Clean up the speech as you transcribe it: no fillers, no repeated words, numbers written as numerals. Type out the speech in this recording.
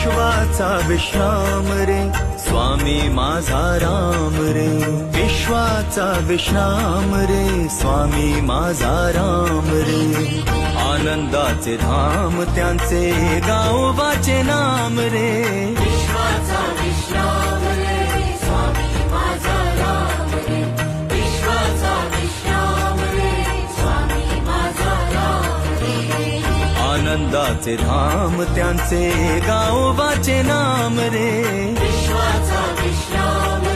विश्वाचा विश्राम रे स्वामी माझा राम रे विश्वाचा विश्राम रे स्वामी माझा राम रे आनंदाचे धाम त्यांचे गावोबाचे नाम रे विश्वाचा विश्राम रे स्वामी माझा राम रे विश्वाचा विश्राम रे स्वामी माझा राम रे आनंदाचे धाम त्यांचे गावोबाचे नाम रे विश्वाचा विश्राम